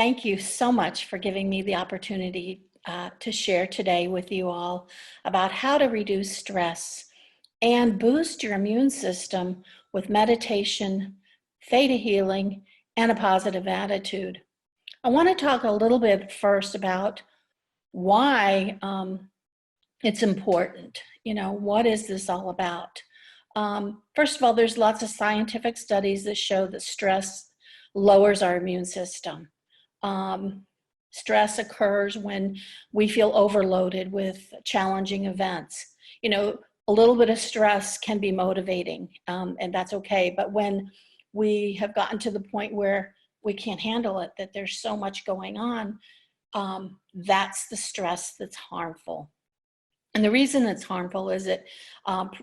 Thank you so much for giving me the opportunity to share today with you all about how to reduce stress and boost your immune system with meditation, theta healing, and a positive attitude. I want to talk a little bit first about why it's important. What is this all about? First of all, there's lots of scientific studies that show that stress lowers our immune system. Stress occurs when we feel overloaded with challenging events. A little bit of stress can be motivating, and that's okay. But when we have gotten to the point where we can't handle it, that there's so much going on, that's the stress that's harmful. And the reason it's harmful is it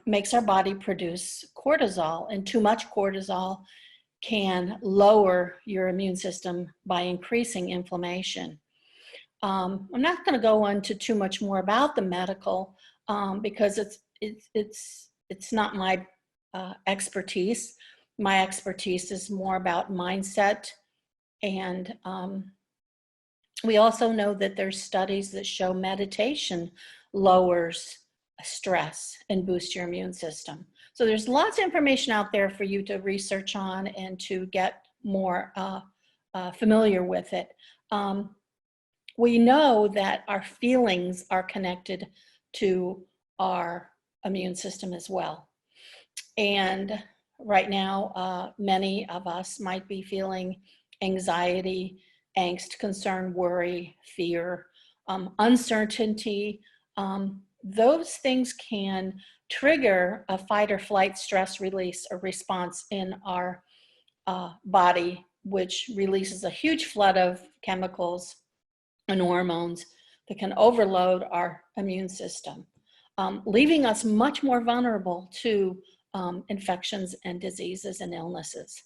makes our body produce cortisol, and too much cortisol can lower your immune system by increasing inflammation. I'm not going to go into too much more about the medical because it's not my expertise. My expertise is more about mindset, and we also know that there's studies that show meditation lowers stress and boosts your immune system. So there's lots of information out there for you to research on and to get more familiar with it. We know that our feelings are connected to our immune system as well. And right now, many of us might be feeling anxiety, angst, concern, worry, fear, uncertainty. Those things can trigger a fight or flight stress release or response in our body, which releases a huge flood of chemicals and hormones that can overload our immune system, leaving us much more vulnerable to infections and diseases and illnesses.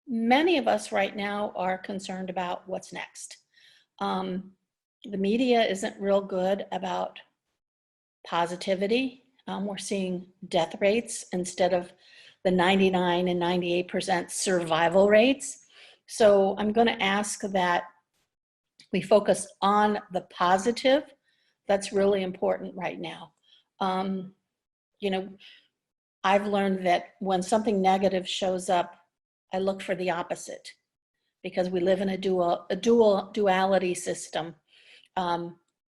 Many of us right now are concerned about what's next. The media isn't real good about positivity. We're seeing death rates instead of the 99 and 98% survival rates. So I'm going to ask that we focus on the positive. That's really important right now. I've learned that when something negative shows up, I look for the opposite, because we live in a duality system.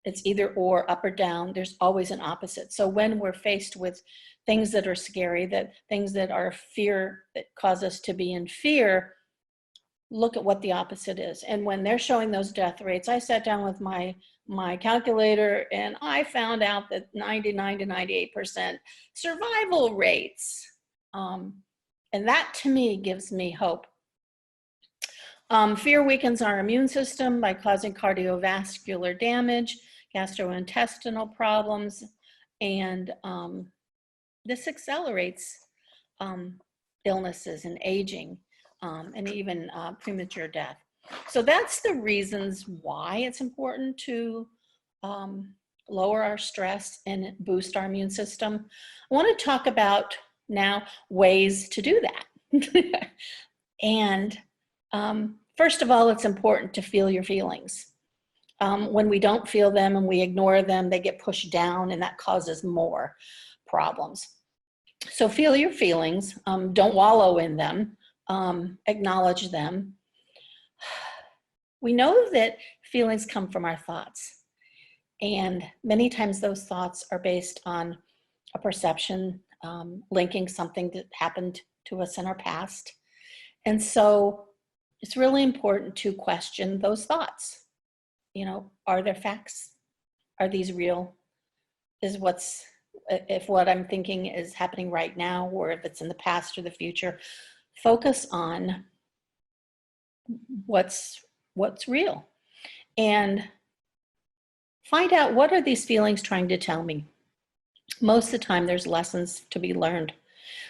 It's either or, up or down. There's always an opposite. So when we're faced with things that are scary, things that are fear, that cause us to be in fear, look at what the opposite is. And when they're showing those death rates, I sat down with my calculator and I found out that 99 to 98% survival rates. And that to me gives me hope. Fear weakens our immune system by causing cardiovascular damage, gastrointestinal problems, and this accelerates illnesses and aging, and even premature death. So that's the reasons why it's important to lower our stress and boost our immune system. I want to talk about now ways to do that. And first of all, it's important to feel your feelings. When we don't feel them and we ignore them, they get pushed down, and that causes more problems. So feel your feelings. Don't wallow in them. Acknowledge them. We know that feelings come from our thoughts, and many times those thoughts are based on a perception, linking something that happened to us in our past. And so it's really important to question those thoughts. Are there facts? Are these real? If what I'm thinking is happening right now, or if it's in the past or the future? Focus on what's real, and find out, what are these feelings trying to tell me? Most of the time, there's lessons to be learned.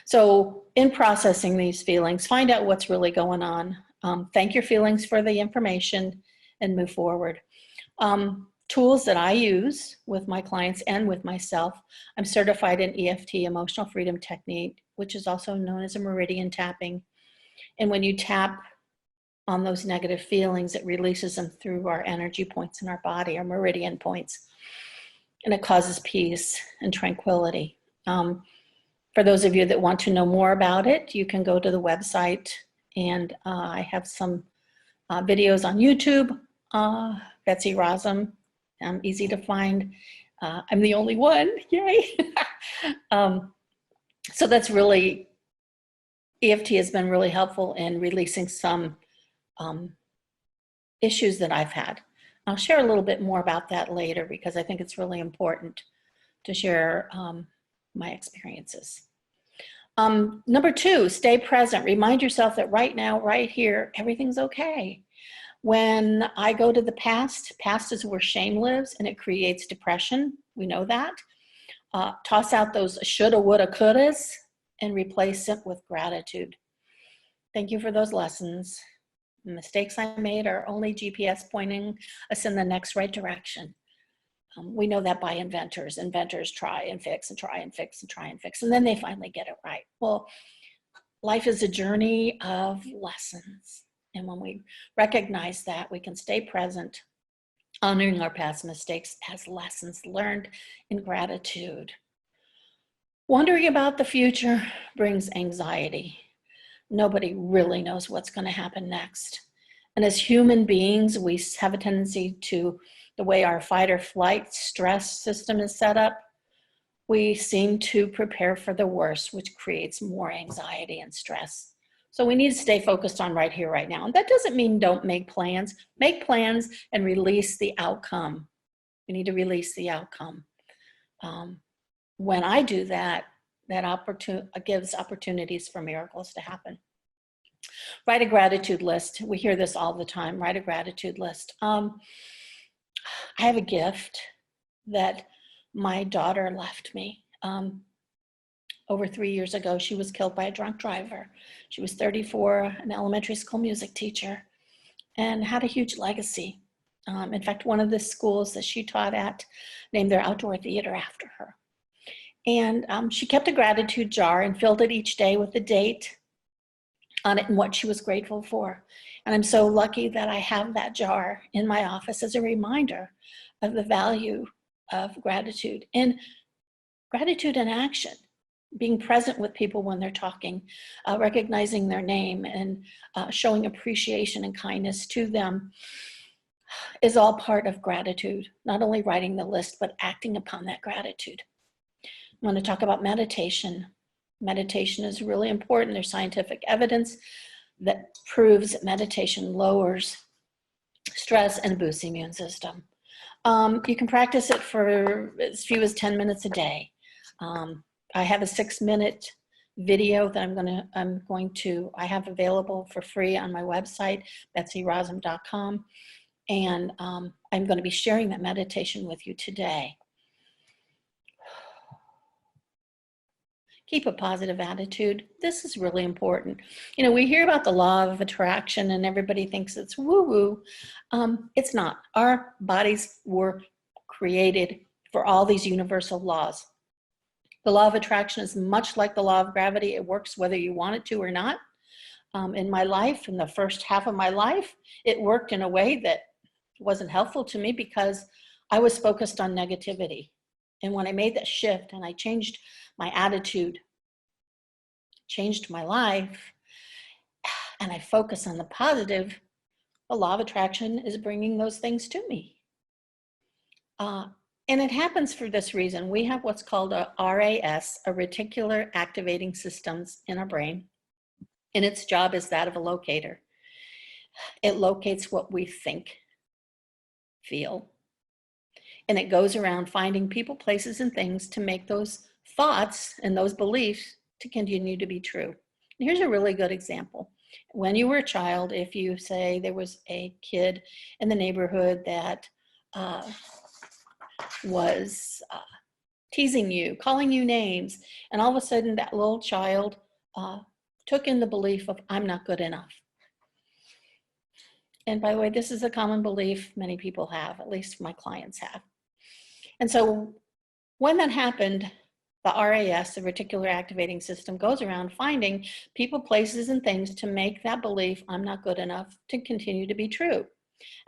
So in processing these feelings, find out what's really going on. Thank your feelings for the information and move forward. Tools that I use with my clients and with myself: I'm certified in EFT, Emotional Freedom Technique, which is also known as a meridian tapping. And when you tap on those negative feelings, it releases them through our energy points in our body, our meridian points, and it causes peace and tranquility. For those of you that want to know more about it, you can go to the website, and I have some videos on YouTube. Betsy Rosam, easy to find. I'm the only one, yay. So that's really, EFT has been really helpful in releasing some issues that I've had. I'll share a little bit more about that later because I think it's really important to share my experiences. Number 2, stay present. Remind yourself that right now, right here, everything's okay. When I go to the past is where shame lives, and it creates depression. We know that. Toss out those shoulda, woulda, couldas and replace it with gratitude. Thank you for those lessons. The mistakes I made are only GPS pointing us in the next right direction. We know that by inventors. Inventors try and fix and try and fix and try and fix, and then they finally get it right. Well, life is a journey of lessons. And when we recognize that, we can stay present, honoring our past mistakes as lessons learned in gratitude. Wondering about the future brings anxiety. Nobody really knows what's going to happen next. And as human beings, we have a tendency to, the way our fight or flight stress system is set up, we seem to prepare for the worst, which creates more anxiety and stress. So we need to stay focused on right here, right now. And that doesn't mean don't make plans. Make plans and release the outcome. We need to release the outcome. When I do that, that gives opportunities for miracles to happen. Write a gratitude list. We hear this all the time. Write a gratitude list. I have a gift that my daughter left me. Over 3 years ago, she was killed by a drunk driver. She was 34, an elementary school music teacher, and had a huge legacy. In fact, one of the schools that she taught at named their outdoor theater after her. And she kept a gratitude jar and filled it each day with a date on it and what she was grateful for. And I'm so lucky that I have that jar in my office as a reminder of the value of gratitude. And gratitude in action, being present with people when they're talking, recognizing their name and showing appreciation and kindness to them is all part of gratitude. Not only writing the list, but acting upon that gratitude. I want to talk about meditation. Meditation is really important. There's scientific evidence that proves that meditation lowers stress and boosts the immune system. You can practice it for as few as 10 minutes a day. I have a 6-minute video that I have available for free on my website, betsyrosam.com. And I'm going to be sharing that meditation with you today. Keep a positive attitude. This is really important. You know, we hear about the law of attraction and everybody thinks it's woo-woo. It's not. Our bodies were created for all these universal laws. The law of attraction is much like the law of gravity. It works whether you want it to or not. In my life, in the first half of my life, it worked in a way that wasn't helpful to me because I was focused on negativity. And when I made that shift and I changed my attitude, changed my life, and I focus on the positive, the law of attraction is bringing those things to me. And it happens for this reason. We have what's called a RAS, a reticular activating systems in our brain, and its job is that of a locator. It locates what we think, feel, and it goes around finding people, places, and things to make those thoughts and those beliefs to continue to be true. And here's a really good example. When you were a child, if you say there was a kid in the neighborhood that was teasing you, calling you names, and all of a sudden that little child took in the belief of, I'm not good enough. And by the way, this is a common belief many people have, at least my clients have. And so when that happened, The RAS, the reticular activating system, goes around finding people, places, and things to make that belief, I'm not good enough, to continue to be true.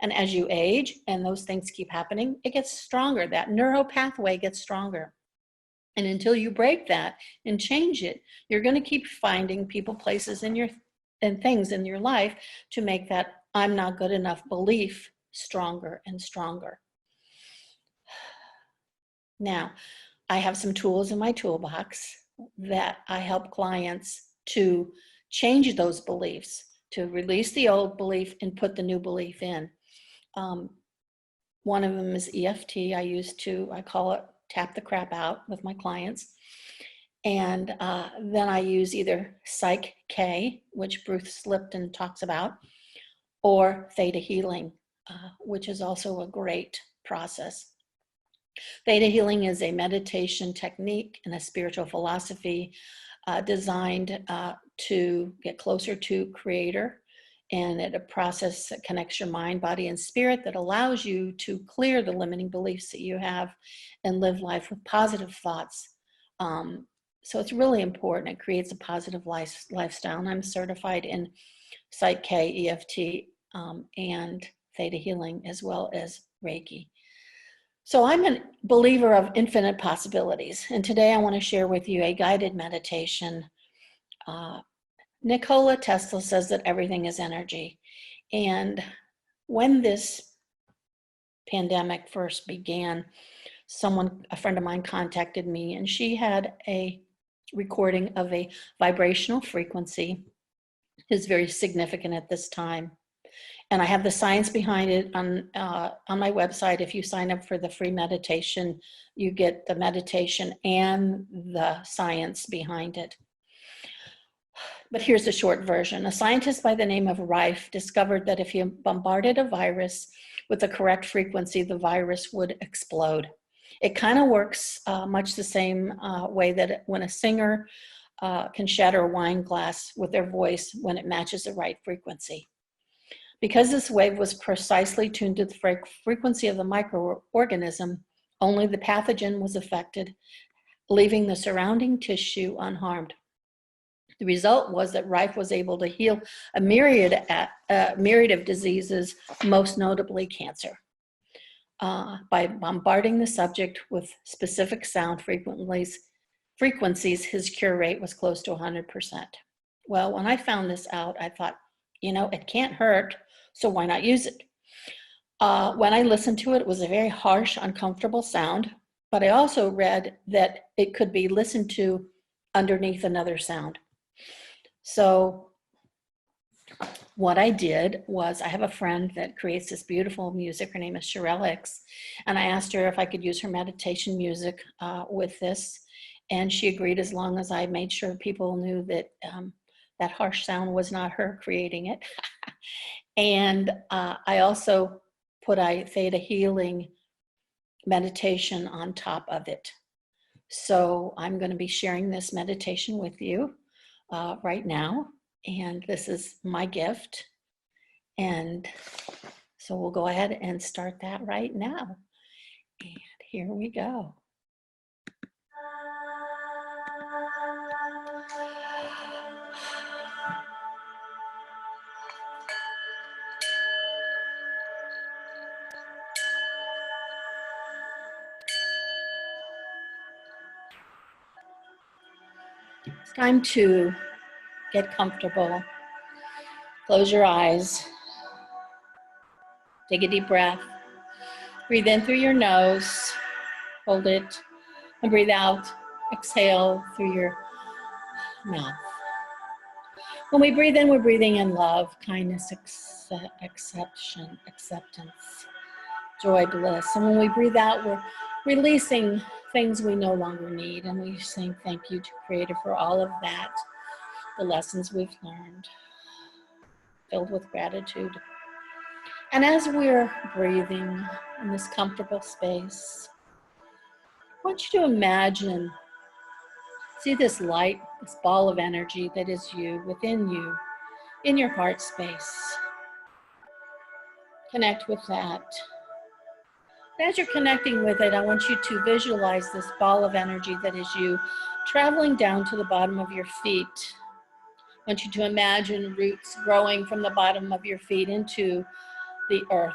And as you age and those things keep happening, it gets stronger. That neural pathway gets stronger. And until you break that and change it, you're going to keep finding people, places, and things in your life to make that I'm not good enough belief stronger and stronger. Now, I have some tools in my toolbox that I help clients to change those beliefs, to release the old belief and put the new belief in. One of them is EFT. I call it tap the crap out with my clients. And then I use either Psych K, which Bruce Lipton talks about, or Theta Healing, which is also a great process. Theta Healing is a meditation technique and a spiritual philosophy designed to get closer to Creator, and it's a process that connects your mind, body, and spirit that allows you to clear the limiting beliefs that you have and live life with positive thoughts. So it's really important. It creates a positive lifestyle. And I'm certified in Psych K, EFT, and Theta Healing, as well as Reiki. So I'm a believer of infinite possibilities. And today I want to share with you a guided meditation. Nikola Tesla says that everything is energy. And when this pandemic first began, a friend of mine contacted me, and she had a recording of a vibrational frequency. Is very significant at this time. And I have the science behind it on my website. If you sign up for the free meditation, you get the meditation and the science behind it. But here's the short version. A scientist by the name of Rife discovered that if you bombarded a virus with the correct frequency, the virus would explode. It kind of works much the same way that when a singer can shatter a wine glass with their voice when it matches the right frequency. Because this wave was precisely tuned to the frequency of the microorganism, only the pathogen was affected, leaving the surrounding tissue unharmed. The result was that Rife was able to heal a myriad of diseases, most notably cancer, by bombarding the subject with specific sound frequencies. His cure rate was close to 100%. Well, when I found this out, I thought, it can't hurt, so why not use it? When I listened to it, it was a very harsh, uncomfortable sound, but I also read that it could be listened to underneath another sound. So what I did was, I have a friend that creates this beautiful music. Her name is Sherelle X, and I asked her if I could use her meditation music with this, and she agreed, as long as I made sure people knew that that harsh sound was not her creating it. And I also put a Theta Healing meditation on top of it. So I'm going to be sharing this meditation with you right now. And this is my gift. And so we'll go ahead and start that right now. And here we go. It's time to get comfortable. Close your eyes. Take a deep breath. Breathe in through your nose. Hold it. And breathe out. Exhale through your mouth. When we breathe in, we're breathing in love, kindness, acceptance, joy, bliss. And when we breathe out, we're releasing things we no longer need. And we're saying thank you to Creator for all of that, the lessons we've learned, filled with gratitude. And as we're breathing in this comfortable space, I want you to imagine, see this light, this ball of energy that is you, within you, in your heart space. Connect with that. As you're connecting with it, I want you to visualize this ball of energy that is you traveling down to the bottom of your feet. I want you to imagine roots growing from the bottom of your feet into the earth,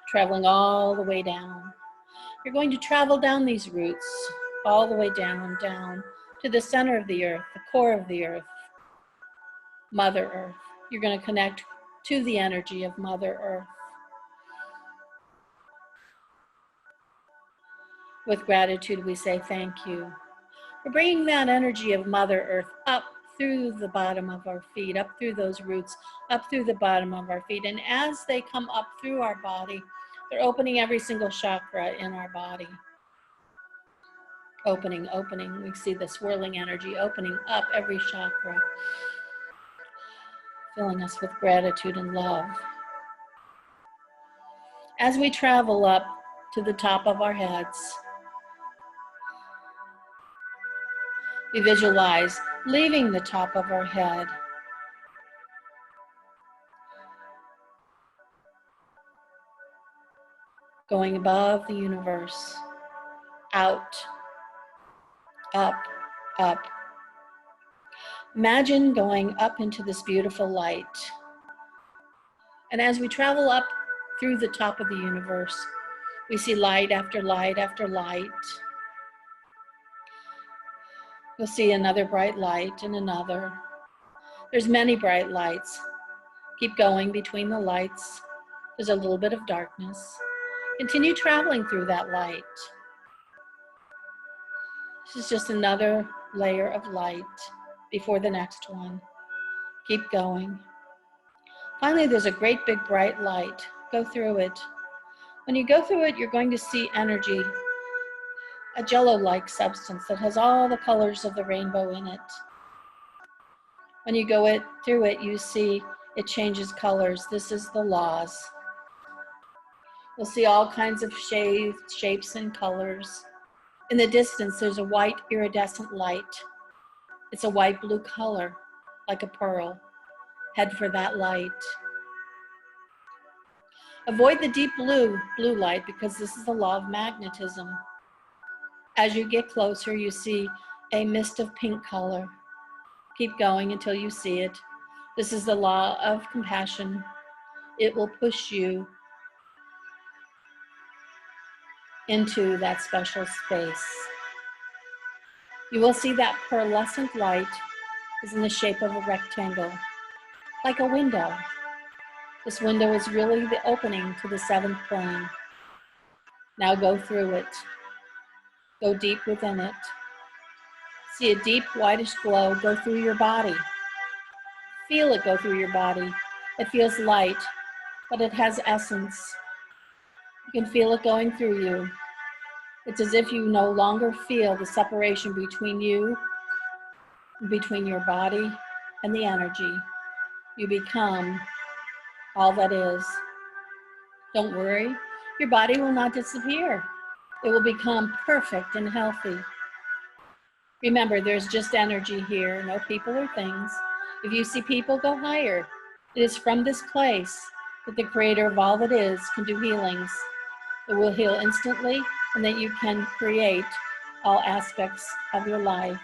traveling all the way down. You're going to travel down these roots, all the way down, down to the center of the earth, the core of the earth, Mother Earth. You're going to connect to the energy of Mother Earth. With gratitude, we say thank you. We're bringing that energy of Mother Earth up through the bottom of our feet, up through those roots, up through the bottom of our feet. And as they come up through our body, they're opening every single chakra in our body. Opening, opening. We see the swirling energy opening up every chakra, filling us with gratitude and love. As we travel up to the top of our heads, we visualize leaving the top of our head, going above the universe, out, up, up. Imagine going up into this beautiful light. And as we travel up through the top of the universe, we see light after light after light. You'll see another bright light and another. There's many bright lights. Keep going between the lights. There's a little bit of darkness. Continue traveling through that light. This is just another layer of light before the next one. Keep going. Finally, there's a great big bright light. Go through it. When you go through it, you're going to see energy, a jello-like substance that has all the colors of the rainbow in it. When you go through it, you see it changes colors. This is the laws. You'll see all kinds of shapes and colors. In the distance, there's a white iridescent light. It's a white-blue color, like a pearl. Head for that light. Avoid the deep blue light because this is the law of magnetism. As you get closer, you see a mist of pink color. Keep going until you see it. This is the law of compassion. It will push you into that special space. You will see that pearlescent light is in the shape of a rectangle, like a window. This window is really the opening to the seventh plane. Now go through it. Go deep within it. See a deep whitish glow go through your body. Feel it go through your body. It feels light, but it has essence. You can feel it going through you. It's as if you no longer feel the separation between you, between your body and the energy. You become all that is. Don't worry, your body will not disappear. It will become perfect and healthy. Remember, there's just energy here, no people or things. If you see people, go higher. It is from this place that the creator of all that is can do healings. It will heal instantly, and that you can create all aspects of your life.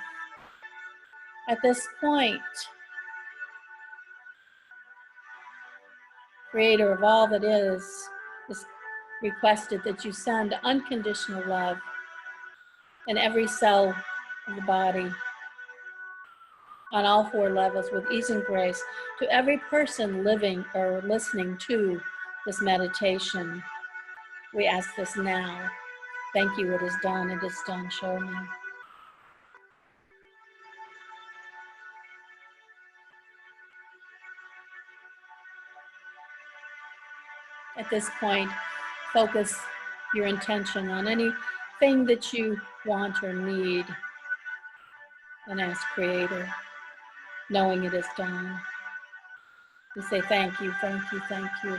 At this point, creator of all that is requested that you send unconditional love in every cell of the body, on all four levels with ease and grace, to every person living or listening to this meditation. We ask this now. Thank you, it is done, it is done, show me. At this point, focus your intention on anything that you want or need and ask Creator, knowing it is done. We say thank you, thank you, thank you.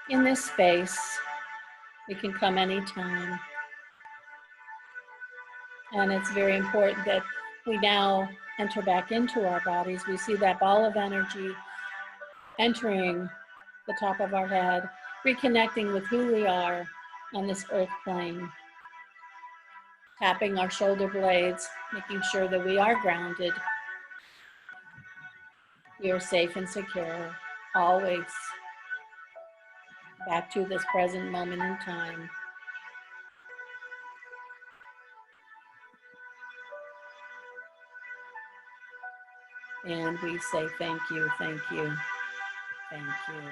In this space, we can come anytime. And it's very important that we now enter back into our bodies. We see that ball of energy entering the top of our head, reconnecting with who we are on this earth plane, tapping our shoulder blades, making sure that we are grounded, we are safe and secure, always back to this present moment in time. And we say thank you, thank you, thank you.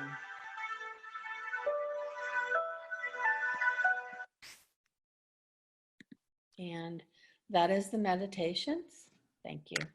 And that is the meditations. Thank you.